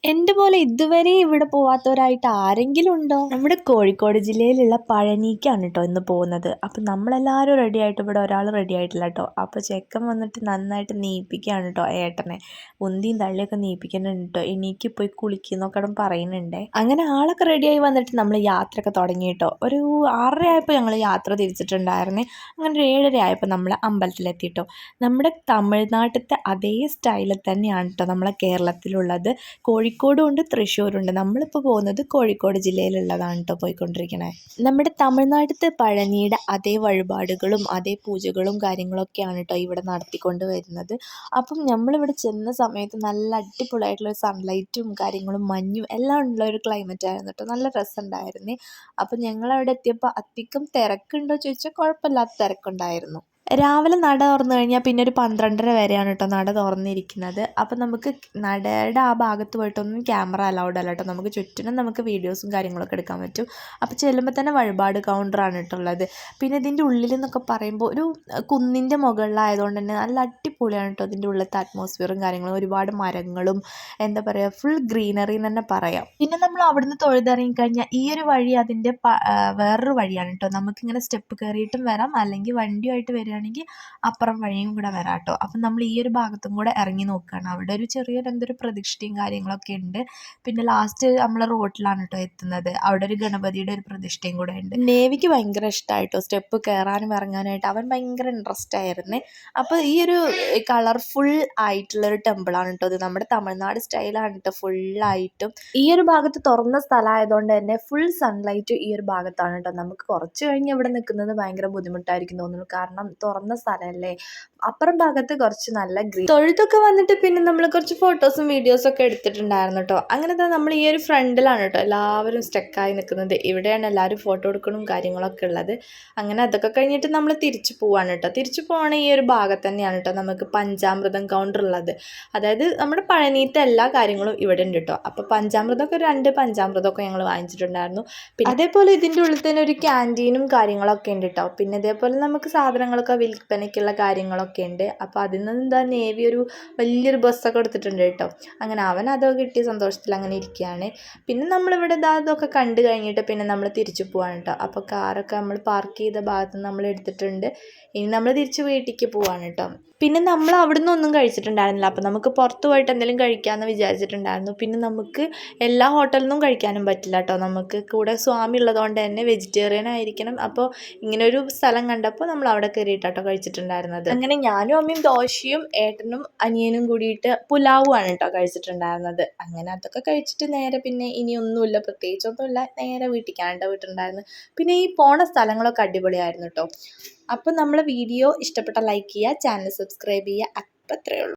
എൻ്റെ പോലെ ഇതുവരെ ഇവിടെ പോവാത്തവരായിട്ട് ആരെങ്കിലും ഉണ്ടോ? നമ്മുടെ കോഴിക്കോട് ജില്ലയിലുള്ള പഴനിക്കാണ് കേട്ടോ ഇന്ന് പോകുന്നത്. അപ്പം നമ്മളെല്ലാവരും റെഡി ആയിട്ട് ഇവിടെ ഒരാൾ റെഡി ആയിട്ടില്ല കേട്ടോ. അപ്പോൾ ചെക്കൻ വന്നിട്ട് നന്നായിട്ട് നീപ്പിക്കുകയാണ് കേട്ടോ ഏട്ടനെ. ഉന്തിയും തള്ളിയൊക്കെ നീപ്പിക്കുന്നുണ്ട് കേട്ടോ. എനിക്ക് പോയി കുളിക്കുന്നൊക്കെ പറയുന്നുണ്ടേ. അങ്ങനെ ആളൊക്കെ റെഡിയായി വന്നിട്ട് നമ്മൾ യാത്രയൊക്കെ തുടങ്ങി കേട്ടോ. ഒരു 6:30 ആയപ്പോൾ ഞങ്ങൾ യാത്ര തിരിച്ചിട്ടുണ്ടായിരുന്നേ. അങ്ങനെ ഒരു 7:30 ആയപ്പോൾ നമ്മൾ അമ്പലത്തിലെത്തി കേട്ടോ. നമ്മുടെ തമിഴ്നാട്ടിലത്തെ അതേ സ്റ്റൈലിൽ തന്നെയാണ് കേട്ടോ നമ്മളെ കേരളത്തിലുള്ളത്. കോഴിക്കോടും ഉണ്ട്, തൃശ്ശൂരും ഉണ്ട്. നമ്മളിപ്പോൾ പോകുന്നത് കോഴിക്കോട് ജില്ലയിലുള്ളതാണ് കേട്ടോ പോയിക്കൊണ്ടിരിക്കണേ. നമ്മുടെ തമിഴ്നാട്ടിലത്തെ പഴനിയുടെ അതേ വഴിപാടുകളും അതേ പൂജകളും കാര്യങ്ങളൊക്കെയാണ് കേട്ടോ ഇവിടെ നടത്തിക്കൊണ്ട് വരുന്നത്. അപ്പം നമ്മളിവിടെ ചെന്ന സമയത്ത് നല്ല അടിപൊളിയായിട്ടുള്ളൊരു സൺലൈറ്റും കാര്യങ്ങളും മഞ്ഞും എല്ലാം ഉള്ള ഒരു ക്ലൈമറ്റ് ആയിരുന്നു കേട്ടോ. നല്ല രസമുണ്ടായിരുന്നേ. അപ്പം ഞങ്ങളവിടെ എത്തിയപ്പോൾ അധികം തിരക്കുണ്ടോ ചോദിച്ചാൽ കുഴപ്പമില്ലാത്ത തിരക്കുണ്ടായിരുന്നു. രാവിലെ നട തുറന്നു കഴിഞ്ഞാൽ പിന്നെ ഒരു 12:30 വരെയാണ് കേട്ടോ നട തുറന്നിരിക്കുന്നത്. അപ്പം നമുക്ക് നടയുടെ ആ ഭാഗത്ത് പോയിട്ടൊന്നും ക്യാമറ അലൗഡ് അല്ല കേട്ടോ. നമുക്ക് ചുറ്റിനും നമുക്ക് വീഡിയോസും കാര്യങ്ങളൊക്കെ എടുക്കാൻ പറ്റും. അപ്പോൾ ചെല്ലുമ്പോൾ തന്നെ വഴിപാട് കൗണ്ടറാണ് കേട്ടുള്ളത്. പിന്നെ ഇതിൻ്റെ ഉള്ളിൽ എന്നൊക്കെ പറയുമ്പോൾ ഒരു കുന്നിൻ്റെ മുകളിലായതുകൊണ്ട് തന്നെ നല്ല അടിപൊളിയാണ് കേട്ടോ ഇതിൻ്റെ ഉള്ളിലത്തെ അറ്റ്മോസ്ഫിയറും കാര്യങ്ങളും. ഒരുപാട് മരങ്ങളും എന്താ പറയുക ഫുൾ ഗ്രീനറി എന്ന് തന്നെ പറയാം. പിന്നെ നമ്മൾ അവിടുന്ന് തൊഴുതിറങ്ങിക്കഴിഞ്ഞാൽ ഈ ഒരു വഴി അതിൻ്റെ വേറൊരു വഴിയാണ് കേട്ടോ. നമുക്കിങ്ങനെ സ്റ്റെപ്പ് കയറിയിട്ടും വരാം, അല്ലെങ്കിൽ വണ്ടിയുമായിട്ട് വരികയാണെങ്കിൽ അപ്പുറം വഴിയും കൂടെ വരാം കേട്ടോ. അപ്പം നമ്മൾ ഈ ഒരു ഭാഗത്തും കൂടെ ഇറങ്ങി നോക്കുകയാണ്. അവിടെ ഒരു ചെറിയൊരു എന്തൊരു പ്രതിഷ്ഠയും കാര്യങ്ങളൊക്കെ ഉണ്ട്. പിന്നെ ലാസ്റ്റ് നമ്മൾ റോഡിലാണ് കേട്ടോ എത്തുന്നത്. അവിടെ ഒരു ഗണപതിയുടെ ഒരു പ്രതിഷ്ഠയും കൂടെ ഉണ്ട്. നേവിക്ക് ഭയങ്കര ഇഷ്ടമായിട്ടോ സ്റ്റെപ്പ് കയറാനും ഇറങ്ങാനായിട്ട്. അവൻ ഭയങ്കര ഇൻട്രസ്റ്റ് ആയിരുന്നേ. അപ്പോൾ ഈ ഒരു കളർഫുൾ ആയിട്ടുള്ളൊരു ടെമ്പിളാണ് കേട്ടോ ഇത്. നമ്മുടെ തമിഴ്നാട് സ്റ്റൈലാണ് കേട്ടോ ഫുള്ളായിട്ടും. ഈ ഒരു ഭാഗത്ത് തുറന്ന സ്ഥലമായതുകൊണ്ട് തന്നെ ഫുൾ സൺലൈറ്റ് ഈ ഒരു ഭാഗത്താണ് കേട്ടോ. നമുക്ക് കുറച്ച് കഴിഞ്ഞ് ഇവിടെ നിൽക്കുന്നത് ഭയങ്കര ബുദ്ധിമുട്ടായിരിക്കും തോന്നുന്നു. കാരണം തുറന്ന സ്ഥലമല്ലേ. അപ്പുറം ഭാഗത്ത് കുറച്ച് നല്ല തൊഴുത്തൊക്കെ വന്നിട്ട് പിന്നെ നമ്മൾ കുറച്ച് ഫോട്ടോസും വീഡിയോസും ഒക്കെ എടുത്തിട്ടുണ്ടായിരുന്നു കേട്ടോ. അങ്ങനത്തെ നമ്മൾ ഈ ഒരു ഫ്രണ്ടിലാണ് കേട്ടോ എല്ലാവരും സ്റ്റക്കായി നിൽക്കുന്നത്. ഇവിടെയാണ് എല്ലാവരും ഫോട്ടോ എടുക്കണവും കാര്യങ്ങളൊക്കെ ഉള്ളത്. അങ്ങനെ അതൊക്കെ കഴിഞ്ഞിട്ട് നമ്മൾ തിരിച്ചു പോവാണ് കേട്ടോ. തിരിച്ചു പോകണ ഈ ഒരു ഭാഗത്ത് തന്നെയാണ് കേട്ടോ നമുക്ക് പഞ്ചാമൃതം കൗണ്ടർ ഉള്ളത്. അതായത് നമ്മുടെ പഴനീത്തെ എല്ലാ കാര്യങ്ങളും ഇവിടെ ഉണ്ട് കേട്ടോ. അപ്പോൾ പഞ്ചാമൃതമൊക്കെ 2 പഞ്ചാമൃതമൊക്കെ ഞങ്ങൾ വാങ്ങിച്ചിട്ടുണ്ടായിരുന്നു. പിന്നെ അതേപോലെ ഇതിൻ്റെ ഉള്ളിൽ തന്നെ ഒരു ക്യാൻറ്റീനും കാര്യങ്ങളൊക്കെ ഉണ്ട് കേട്ടോ. പിന്നെ അതേപോലെ നമുക്ക് സാധനങ്ങളൊക്കെ വിൽപ്പനയ്ക്കുള്ള കാര്യങ്ങളൊക്കെ ഉണ്ട്. അപ്പോൾ അതിൽ നിന്ന് എന്താ നേവി ഒരു വലിയൊരു ബസ്സൊക്കെ എടുത്തിട്ടുണ്ട് കേട്ടോ. അങ്ങനെ അവൻ അതൊക്കെ കിട്ടിയ സന്തോഷത്തിൽ അങ്ങനെ ഇരിക്കുകയാണ്. പിന്നെ നമ്മളിവിടെ അതൊക്കെ കണ്ടു കഴിഞ്ഞിട്ട് പിന്നെ നമ്മൾ തിരിച്ചു പോവാണ് കേട്ടോ. അപ്പോൾ കാറൊക്കെ നമ്മൾ പാർക്ക് ചെയ്ത ഭാഗത്ത് നിന്ന് നമ്മൾ എടുത്തിട്ടുണ്ട്. ഇനി നമ്മൾ തിരിച്ച് വീട്ടിലേക്ക് പോവാണ് കേട്ടോ. പിന്നെ നമ്മൾ അവിടെ നിന്നൊന്നും കഴിച്ചിട്ടുണ്ടായിരുന്നില്ല. അപ്പോൾ നമുക്ക് പുറത്ത് പോയിട്ട് എന്തെങ്കിലും കഴിക്കാമെന്ന് വിചാരിച്ചിട്ടുണ്ടായിരുന്നു. പിന്നെ നമുക്ക് എല്ലാ ഹോട്ടലിൽ നിന്നും കഴിക്കാനും പറ്റില്ല കേട്ടോ. നമുക്ക് കൂടെ സ്വാമി ഉള്ളതുകൊണ്ട് തന്നെ വെജിറ്റേറിയൻ ആയിരിക്കണം. അപ്പോൾ ഇങ്ങനൊരു സ്ഥലം കണ്ടപ്പോൾ നമ്മൾ അവിടെ കയറിയിട്ടാട്ടോ കഴിച്ചിട്ടുണ്ടായിരുന്നത്. അങ്ങനെ ഞാനും അമ്മയും ദോശയും ഏട്ടനും അനിയനും കൂടിയിട്ട് പുലാവുമാണ് കേട്ടോ കഴിച്ചിട്ടുണ്ടായിരുന്നത്. അങ്ങനെ അതൊക്കെ കഴിച്ചിട്ട് നേരെ പിന്നെ ഇനിയൊന്നുമില്ല, പ്രത്യേകിച്ചൊന്നുമില്ല, നേരെ വീട്ടിലേക്കാണ് കേട്ടോ വീട്ടിലുണ്ടായിരുന്നത്. പിന്നെ ഈ പോണ സ്ഥലങ്ങളൊക്കെ അടിപൊളിയായിരുന്നു കേട്ടോ. അപ്പോൾ നമ്മളെ വീഡിയോ ഇഷ്ടപ്പെട്ട ലൈക്ക് ചെയ്യുക, ചാനൽ സബ്സ്ക്രൈബ് ചെയ്യുക. അപ്പം അത്രയേ ഉള്ളൂ.